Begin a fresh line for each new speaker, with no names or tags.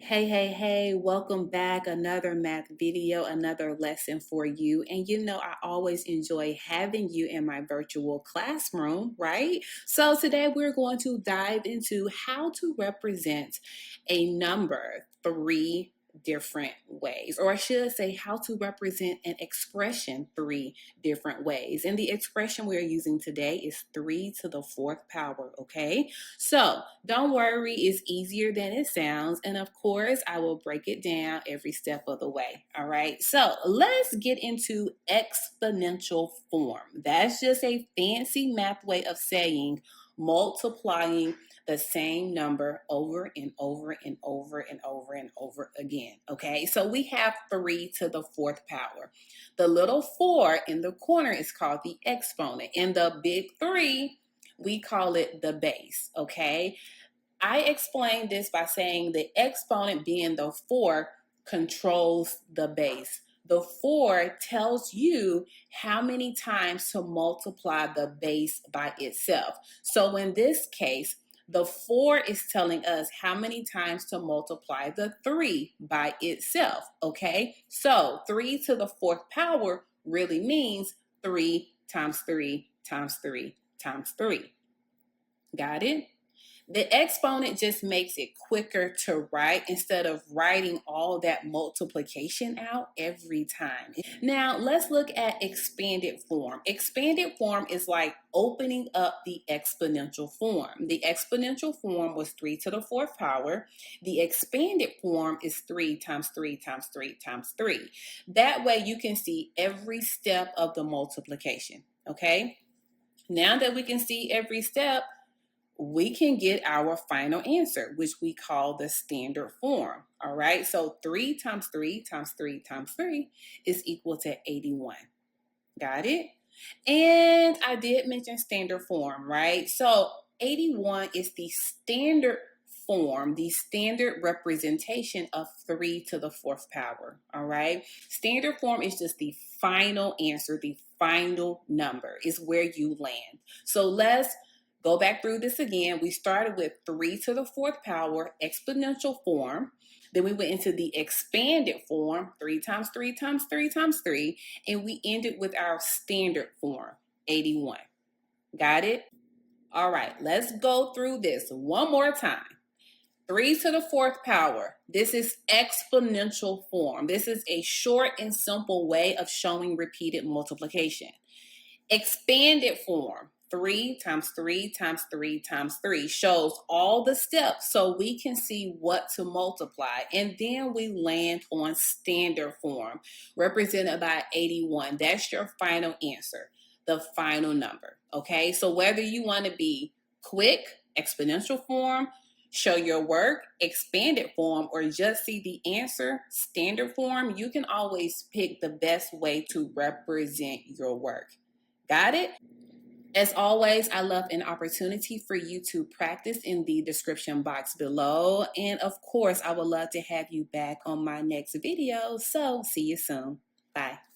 Hey, welcome back. Another math video, another lesson for you. And I always enjoy having you in my virtual classroom, right? So today we're going to dive into how to represent a number three different ways, or I should say, how to represent an expression three different ways. And the expression we're using today is 3 to the fourth power, okay? So don't worry, it's easier than it sounds. And of course, I will break it down every step of the way. All right. So let's get into exponential form. That's just a fancy math way of saying multiplying the same number over and over and over and over and over again. Okay. So we have 3 to the fourth power. The little 4 in the corner is called the exponent, and the big 3, we call it the base, okay? I explained this by saying the exponent being the 4 controls the base. The 4 tells you how many times to multiply the base by itself. So in this case, the 4 is telling us how many times to multiply the 3 by itself, okay? So 3 to the fourth power really means 3 times 3 times 3 times 3. Got it? The exponent just makes it quicker to write instead of writing all that multiplication out every time. Now, let's look at expanded form. Expanded form is like opening up the exponential form. The exponential form was 3 to the fourth power. The expanded form is 3 times 3 times 3 times 3. That way you can see every step of the multiplication, okay? Now that we can see every step, we can get our final answer, which we call the standard form. All right. So 3 times 3 times 3 times 3 is equal to 81. Got it? And I did mention standard form, right? So 81 is the standard form, the standard representation of 3 to the fourth power. All right. Standard form is just the final answer, the final number is where you land. So let's go back through this again. We started with 3 to the fourth power, exponential form. Then we went into the expanded form, 3 times 3 times 3 times 3. And we ended with our standard form, 81. Got it? All right, let's go through this one more time. 3 to the fourth power. This is exponential form. This is a short and simple way of showing repeated multiplication. Expanded form, 3 times 3 times 3 times 3 shows all the steps so we can see what to multiply. And then we land on standard form, represented by 81. That's your final answer, the final number. Okay, so whether you want to be quick, exponential form, show your work, expanded form, or just see the answer, standard form, you can always pick the best way to represent your work. Got it? As always, I love an opportunity for you to practice in the description box below. And of course, I would love to have you back on my next video. So see you soon. Bye.